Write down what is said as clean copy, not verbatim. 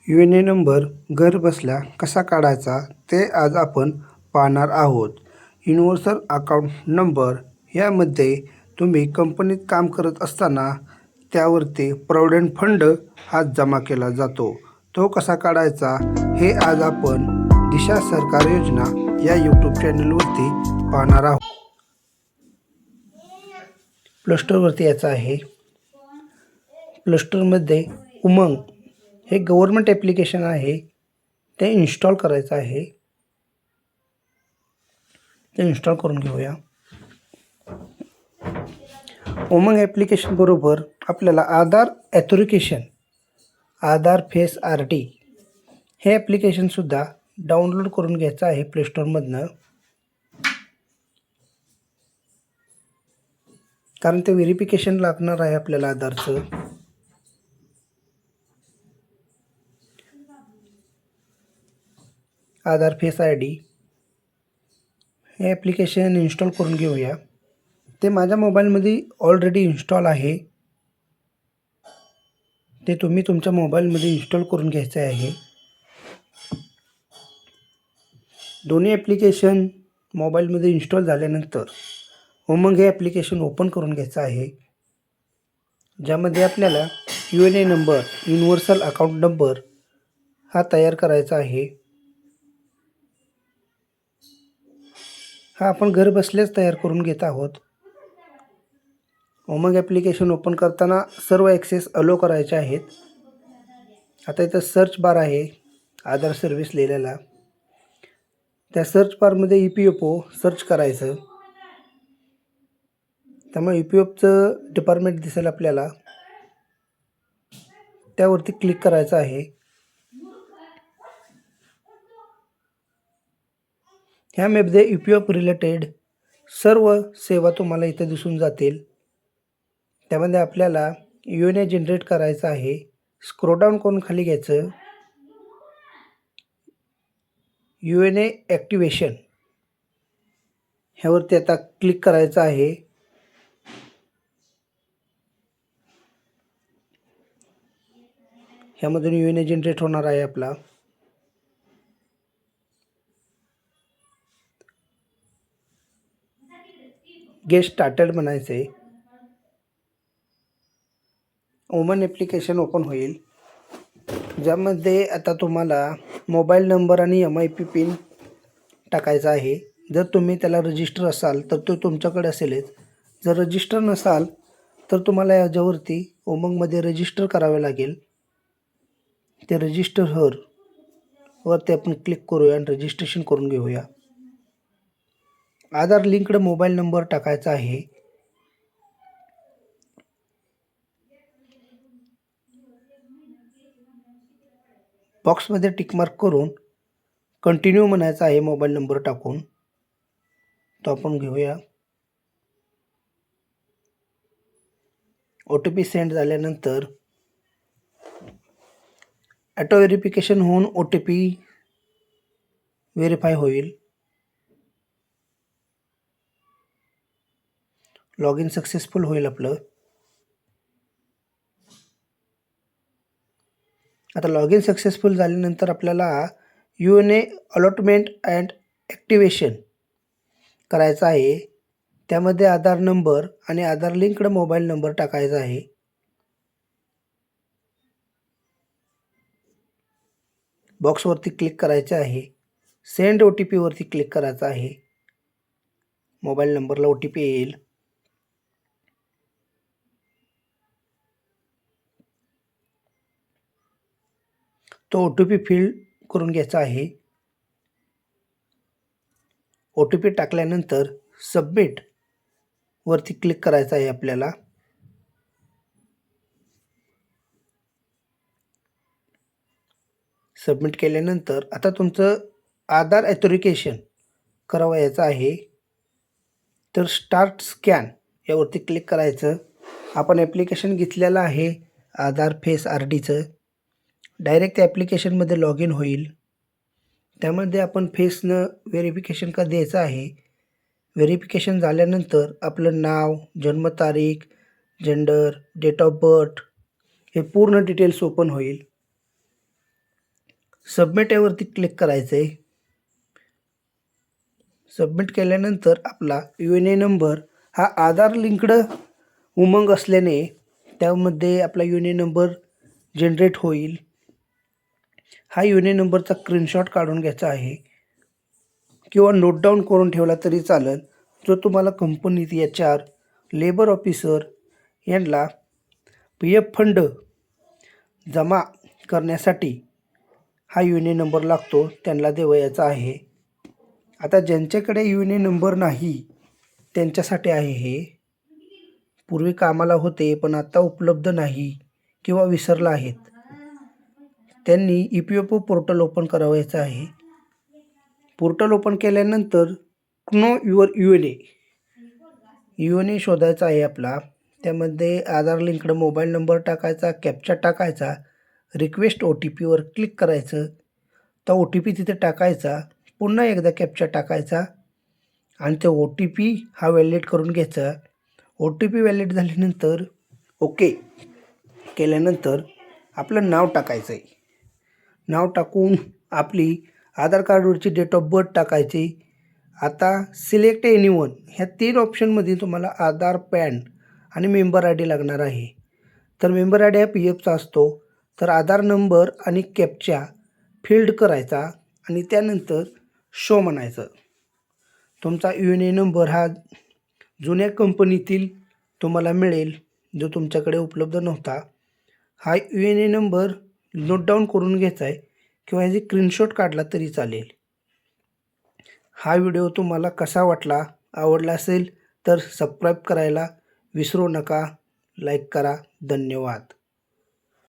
UNA number घरबसल्या कसा काढायचा ते आज आपण पाहणार आहोत. युनिव्हर्सल अकाउंट नंबर यामध्ये तुम्ही कंपनीत काम करत असताना त्यावरती प्रॉव्हिडंट फंड हा जमा केला जातो. तो कसा काढायचा हे आज आपण दिशा सरकार योजना या यूट्यूब चॅनलवरती पाहणार आहोत. प्ले स्टोअरवरती यायचं आहे. प्ले स्टोअरमध्ये उमंग हे गव्हर्नमेंट ॲप्लिकेशन आहे, ते इन्स्टॉल करायचं आहे. ते इन्स्टॉल करून घेऊया. उमंग ॲप्लिकेशन बरोबर आपल्याला आधार ॲथोरिकेशन, आधार फेस RD हे ॲप्लिकेशनसुद्धा डाउनलोड करून घ्यायचं आहे प्ले स्टोअरमधनं, कारण ते व्हेरिफिकेशन लागणार आहे आपल्याला आधारचं. आधार फेस ID हे ॲप्लिकेशन इन्स्टॉल करून घेऊया. ते माझ्या मोबाईलमध्ये ऑलरेडी इन्स्टॉल आहे, ते तुम्ही तुमच्या मोबाईलमध्ये इन्स्टॉल करून घ्यायचं आहे. दोन्ही ॲप्लिकेशन मोबाईलमध्ये इन्स्टॉल झाल्यानंतर उमंग हे ॲप्लिकेशन ओपन करून घ्यायचं आहे, ज्यामध्ये आपल्याला UNA number, universal account number हा तयार करायचा आहे. हा आपण घर बसल्याच तयार करून घेत आहोत. उमंग ॲप्लिकेशन ओपन करताना सर्व ॲक्सेस अलो करायचे आहेत. आता इथं सर्च बार आहे आधार सर्व्हिस लिहिलेला, त्या सर्च बारमध्ये EPFO सर्च करायचं. त्यामुळे EPFOचं डिपार्टमेंट दिसेल आपल्याला, त्यावरती क्लिक करायचं आहे. ह्यामध्ये EPFO रिलेटेड सर्व सेवा तुम्हाला इथे दिसून जातील. त्यामध्ये आपल्याला UNA जनरेट करायचं आहे. स्क्रोल डाऊन करून खाली घ्यायचं. UNA ॲक्टिवेशन ह्यावरती आता क्लिक करायचं आहे. ह्यामधून UNA जनरेट होणार आहे आपला. गेट स्टार्टेड म्हणायचं आहे. उमंग ॲप्लिकेशन ओपन होईल, ज्यामध्ये आता तुम्हाला मोबाईल नंबर आणि MIP पिन टाकायचा आहे. जर तुम्ही त्याला रजिस्टर असाल तर तो तुमच्याकडे असेलच. जर रजिस्टर नसाल तर तुम्हाला याच्यावरती उमंगमध्ये रजिस्टर करावे लागेल. ते रजिस्टर वरती आपण क्लिक करूया आणि रजिस्ट्रेशन करून घेऊया. आधार लिंक्ड मोबाईल नंबर टाकायचा आहे. बॉक्समध्ये टिकमार्क करून कंटिन्यू म्हणायचं आहे मोबाईल नंबर टाकून. तो आपण घेऊया. OTP सेंड झाल्यानंतर ॲटो व्हेरिफिकेशन होऊन OTP व्हेरीफाय होईल. लॉग इन सक्सेसफुल होईल आपलं. आता लॉग इन सक्सेसफुल झाल्यानंतर आपल्याला UNA अलॉटमेंट अँड ॲक्टिवेशन करायचं आहे. त्यामध्ये आधार नंबर आणि आधार लिंक्ड मोबाईल नंबर टाकायचा आहे. बॉक्सवरती क्लिक करायचं आहे. सेंड OTP वरती क्लिक करायचं आहे. मोबाईल नंबरला OTP येईल. तो OTP फिल करून घ्यायचा आहे. OTP टाकल्यानंतर सबमिट वरती क्लिक करायचं आहे आपल्याला. सबमिट केल्यानंतर आता तुमचं आधार ॲथोरिकेशन करावयाचं आहे. तर स्टार्ट स्कॅन यावरती क्लिक करायचं. आपण ॲप्लिकेशन घेतलेलं आहे आधार फेस RDचं. डायरेक्ट त्या ॲप्लिकेशनमध्ये लॉग इन होईल. त्यामध्ये आपण फेसनं व्हेरिफिकेशन का द्यायचं आहे. व्हेरिफिकेशन झाल्यानंतर आपलं नाव, जन्मतारीख, जेंडर, डेट ऑफ बर्थ हे पूर्ण डिटेल्स ओपन होईल. सबमिट यावरती क्लिक करायचं आहे. सबमिट केल्यानंतर आपला UNA नंबर हा आधार लिंक्ड उमंग असल्याने त्यामध्ये आपला UNA नंबर जनरेट होईल. हा UNA नंबरचा स्क्रीनशॉट काढून घ्यायचा आहे किंवा नोट डाऊन करून ठेवला तरी चालेल. जो तुम्हाला कंपनीत HR, लेबर ऑफिसर यांना PF फंड जमा करण्यासाठी हा UNA नंबर लागतो, त्यांना द्यावयाचा आहे. आता ज्यांच्याकडे UNA नंबर नाही त्यांच्यासाठी आहे हे. पूर्वी कामाला होते पण आता उपलब्ध नाही किंवा विसरला आहेत, त्यांनी EPFO पोर्टल ओपन करावयाचं आहे. पोर्टल ओपन केल्यानंतर नो युअर UNA शोधायचा आहे आपला. त्यामध्ये आधार लिंक्ड मोबाईल नंबर टाकायचा, कॅप्चा टाकायचा, रिक्वेस्ट OTP वर क्लिक करायचं. तो OTP तिथे टाकायचा, पुन्हा एकदा कॅप्चा टाकायचा आणि ते OTP हा व्हॅलिडेट करून घ्यायचा. OTP व्हॅलिडेट झाल्यानंतर ओके केल्यानंतर आपलं नाव टाकायचं आहे. नाव टाकून आपली आधार कार्डवरची डेट ऑफ बर्थ टाकायची. आता सिलेक्ट एनीवन ह्या 3 ऑप्शनमध्ये तुम्हाला आधार, पॅन आणि मेंबर ID लागणार आहे. तर मेंबर ID हा PFचा असतो. तर आधार नंबर आणि कॅप्चा फिल्ड करायचा आणि त्यानंतर शो म्हणायचं. तुमचा UNA नंबर हा जुन्या कंपनीतील तुम्हाला मिळेल, जो तुमच्याकडे उपलब्ध नव्हता. हा UNA नंबर नोट डाऊन करून घ्यायचा आहे किंवा याची स्क्रीनशॉट काढला तरी चालेल. हा व्हिडिओ तुम्हाला कसा वाटला? आवडला असेल तर सबस्क्राईब करायला विसरू नका. लाईक करा. धन्यवाद.